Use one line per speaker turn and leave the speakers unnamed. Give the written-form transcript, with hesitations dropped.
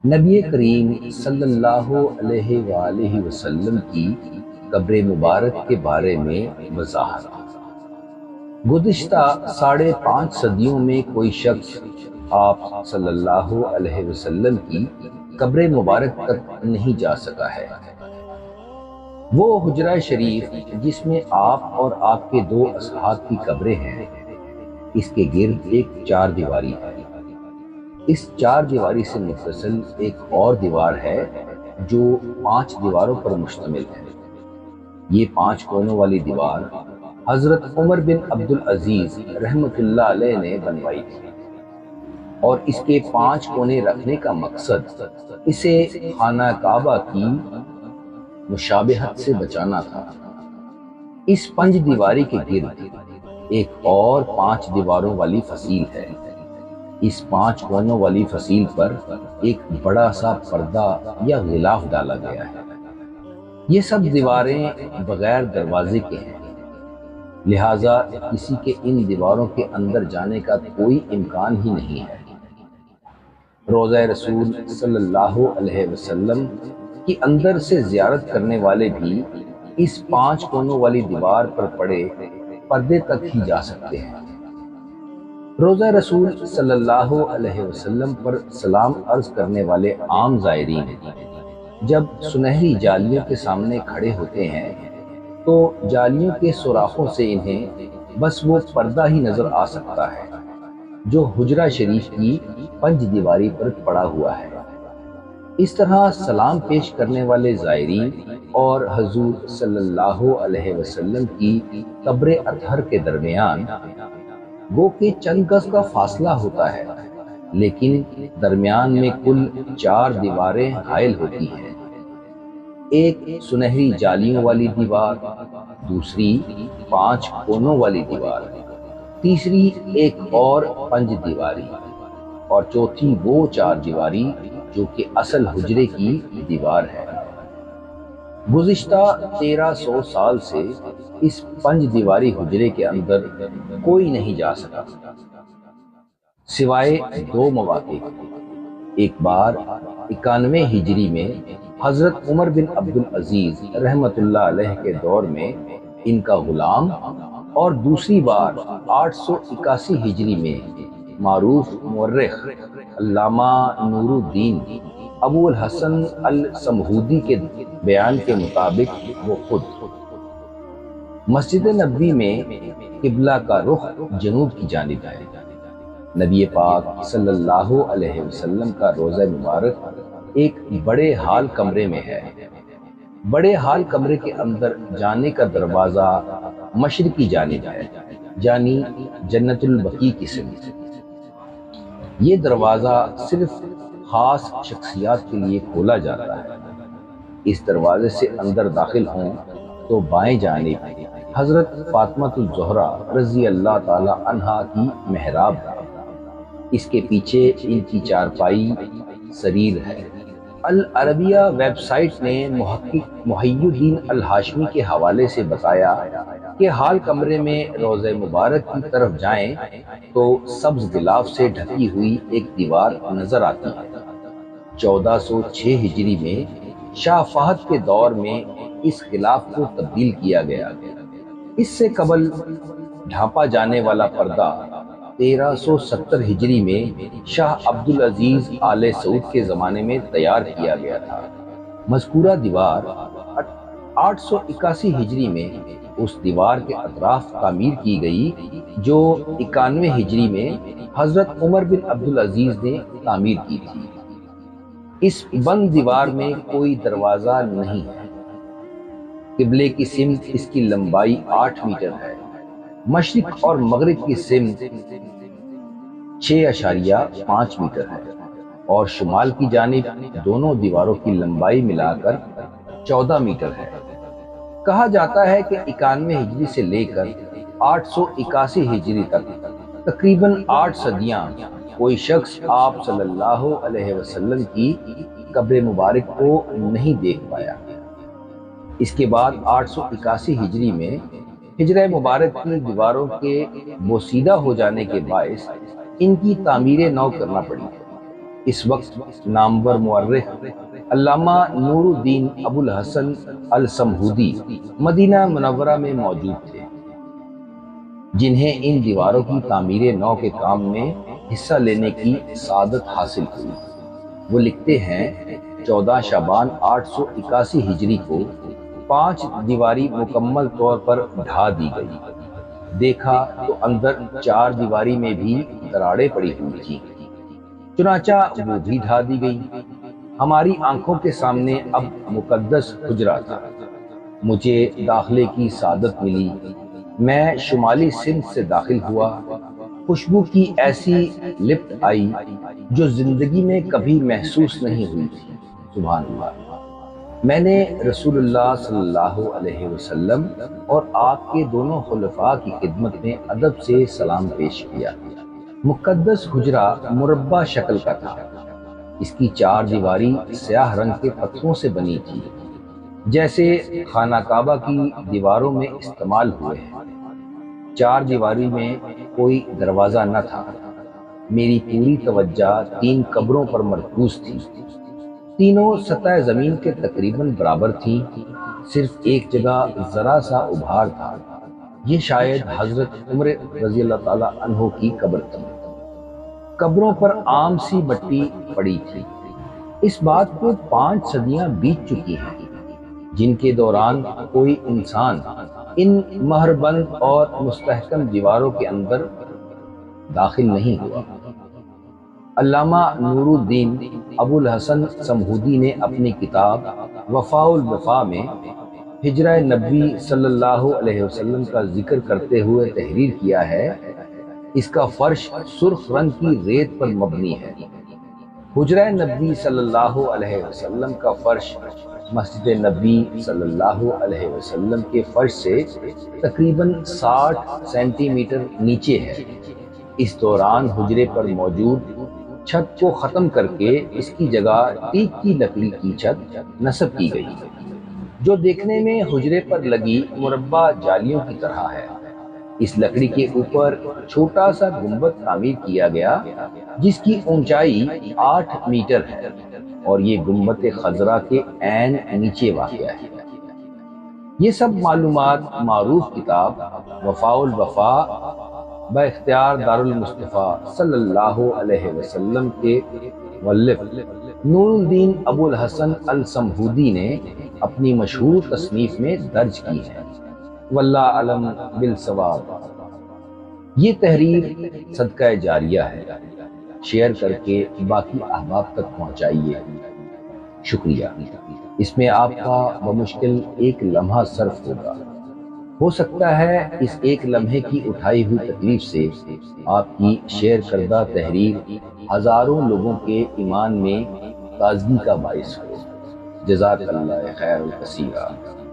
نبی کریم صلی اللہ علیہ وآلہ وسلم کی قبر مبارک کے بارے میں وضاحت۔ گزشتہ 5.5 صدیوں میں کوئی شخص آپ صلی اللہ علیہ وسلم کی قبر مبارک تک نہیں جا سکا ہے۔ وہ حجرہ شریف جس میں آپ اور آپ کے 2 اصحاب کی قبریں ہیں، اس کے گرد ایک 4 دیواری ہے۔ اس 4 دیواری سے متصل ایک اور دیوار ہے جو 5 دیواروں پر مشتمل ہے۔ یہ 5 کونوں والی دیوار حضرت عمر بن عبدالعزیز رحمۃ اللہ علیہ نے بنوائی تھی، اور اس کے 5 کونے رکھنے کا مقصد اسے خانہ کعبہ کی مشابہت سے بچانا تھا۔ اس 5 دیواری کے گرد ایک اور 5 دیواروں والی فصیل ہے۔ اس 5 کونوں والی فصیل پر ایک بڑا سا پردہ یا غلاف ڈالا گیا ہے۔ یہ سب دیواریں بغیر دروازے کے ہیں، لہٰذا کسی کے ان دیواروں کے اندر جانے کا کوئی امکان ہی نہیں ہے۔ روضہ رسول صلی اللہ علیہ وسلم کی اندر سے زیارت کرنے والے بھی اس 5 کونوں والی دیوار پر پڑے پردے تک ہی جا سکتے ہیں۔ روضہ رسول صلی اللہ علیہ وسلم پر سلام عرض کرنے والے عام زائرین جب سنہری جالیوں کے سامنے کھڑے ہوتے ہیں تو جالیوں کے سوراخوں سے انہیں بس وہ پردہ ہی نظر آ سکتا ہے جو حجرہ شریف کی 5 دیواری پر پڑا ہوا ہے۔ اس طرح سلام پیش کرنے والے زائرین اور حضور صلی اللہ علیہ وسلم کی قبر اطہر کے درمیان گو کہ چند گز کا فاصلہ ہوتا ہے، لیکن درمیان میں کل 4 دیواریں حائل ہوتی ہیں۔ ایک سنہری جالیوں والی دیوار، دوسری 5 کونوں والی دیوار، تیسری ایک اور 5 دیواری، اور چوتھی وہ 4 دیواری جو کہ اصل حجرے کی دیوار ہے۔ گزشتہ 1300 سال سے اس 5 دیواری حجرے کے اندر کوئی نہیں جا سکا، سوائے 2 مواقع۔ ایک بار 91 ہجری میں حضرت عمر بن عبدالعزیز رحمۃ اللہ علیہ کے دور میں ان کا غلام، اور دوسری بار 881 ہجری میں معروف مورخ علامہ نور الدین ابو الحسن السمہودی کے بیان کے مطابق وہ خود مسجد نبوی میں قبلہ کا رخ جنوب کی جانب ہے۔ نبی پاک صلی اللہ علیہ وسلم کا روضہ مبارک ایک بڑے ہال کمرے میں ہے۔ بڑے ہال کمرے کے اندر جانے کا دروازہ مشرقی جانب ہے، یعنی جنت البقیع کی سمت۔ یہ دروازہ صرف خاص شخصیات کے لیے کھولا جاتا ہے۔ اس دروازے سے اندر داخل ہوں تو بائیں جانب حضرت فاطمہ الزہرا رضی اللہ تعالی عنہا کی محراب ہے۔ اس کے پیچھے ان کی چارپائی سریر ہے۔ العربیہ ویب سائٹ نے محقق محی الدین الہاشمی کے حوالے سے بتایا کہ ہال کمرے میں روضہ مبارک کی طرف جائیں تو سبز غلاف سے ڈھکی ہوئی ایک دیوار نظر آتی ہے۔ 1406 ہجری میں شاہ فہد کے دور میں اس غلاف کو تبدیل کیا گیا۔ اس سے قبل ڈھانپا جانے والا پردہ 1370 ہجری میں شاہ عبدالعزیز آل سعود کے زمانے میں تیار کیا گیا تھا۔ مذکورہ دیوار 881 ہجری میں اس دیوار کے اطراف تعمیر کی گئی جو 91 ہجری میں حضرت عمر بن عبدالعزیز نے تعمیر کی تھی۔ اس بند دیوار میں کوئی دروازہ نہیں ہے۔ قبلے کی سمت اس کی لمبائی 8 میٹر ہے۔ مشرق اور مغرب کی سمت 6.5 میٹر ہے، اور شمال کی جانب دونوں دیواروں کی لمبائی ملا کر 14 میٹر ہے۔ کہا جاتا ہے کہ 91 ہجری سے لے کر 881 ہجری تک تقریباً 8 صدیاں کوئی شخص آپ صلی اللہ علیہ وسلم کی قبر مبارک کو نہیں دیکھ پایا۔ اس کے بعد 881 ہجری میں حجرہ مبارک کی دیواروں کے بوسیدہ ہو جانے کے باعث ان کی تعمیر نو کرنا پڑی۔ اس وقت نامور مورخ علامہ نور الدین ابو الحسن السمہودی مدینہ منورہ میں موجود تھے، جنہیں ان دیواروں کی تعمیر نو کے کام میں حصہ لینے کی سعادت حاصل ہوئی۔ وہ لکھتے ہیں 14 شعبان 881 ہجری کو 5 دیواری مکمل طور پر ڈھا دی گئی۔ دیکھا تو اندر 4 دیواری میں بھی دراڑیں پڑی ہوئی تھیں، چنانچہ وہ بھی ڈھا دی گئی۔ ہماری آنکھوں کے سامنے اب مقدس حجرہ تھا۔ مجھے داخلے کی سعادت ملی۔ میں شمالی سندھ سے داخل ہوا۔ خوشبو کی ایسی لپٹ آئی جو زندگی میں کبھی محسوس نہیں ہوئی تھی۔ سبحان اللہ۔ میں نے رسول اللہ صلی اللہ علیہ وسلم اور آپ کے دونوں خلفاء کی خدمت میں ادب سے سلام پیش کیا۔ مقدس حجرہ مربع شکل کا تھا۔ اس کی 4 دیواری سیاہ رنگ کے پتھروں سے بنی تھی، جیسے خانہ کعبہ کی دیواروں میں استعمال ہوئے ہیں۔ 4 دیواری میں کوئی دروازہ نہ تھا۔ میری پوری توجہ 3 قبروں پر مرکوز تھی۔ تینوں سطح زمین کے تقریباً برابر تھیں، صرف ایک جگہ ذرا سا ابھار تھا۔ یہ شاید حضرت عمر رضی اللہ تعالیٰ عنہ کی قبر تھی۔ قبروں پر عام سی مٹی پڑی تھی۔ اس بات کو 5 صدیاں بیت چکی ہیں، جن کے دوران کوئی انسان ان مہربند اور مستحکم دیواروں کے اندر داخل نہیں ہوا۔ علامہ نور الدین ابو الحسن سمہودی نے اپنی کتاب وفاء الوفا میں ہجرہ نبی صلی اللہ علیہ وسلم کا ذکر کرتے ہوئے تحریر کیا ہے، اس کا فرش سرخ رنگ کی ریت پر مبنی ہے۔ حجرہ نبی صلی اللہ علیہ وسلم کا فرش مسجد نبی صلی اللہ علیہ وسلم کے فرش سے تقریباً 60 سینٹی میٹر نیچے ہے۔ اس دوران حجرے پر موجود چھت کو ختم کر کے اس کی جگہ ٹیک کی لکڑی کی چھت نصب کی گئی، جو دیکھنے میں حجرے پر لگی مربع جالیوں کی طرح ہے۔ اس لکڑی کے اوپر چھوٹا سا گنبد تعمیر کیا گیا، جس کی اونچائی 8 میٹر ہے، اور یہ گنبد خضرا کے عین نیچے واقع ہے۔ یہ سب معلومات معروف کتاب وفاء الوفا با اختیار دارالمصطفیٰ صلی اللہ علیہ وسلم کے مؤلف نور الدین ابو الحسن السمہودی نے اپنی مشہور تصنیف میں درج کی ہے۔ واللہ علم بالصواب۔ یہ تحریر صدقہ جاریہ ہے، شیئر کر کے باقی احباب تک پہنچائیے۔ شکریہ۔ اس میں آپ کا بمشکل 1 لمحہ صرف ہوگا۔ ہو سکتا ہے اس 1 لمحے کی اٹھائی ہوئی تکلیف سے آپ کی شیئر کردہ تحریر ہزاروں لوگوں کے ایمان میں تازگی کا باعث ہو۔ جزاک اللہ خیر کثیرا۔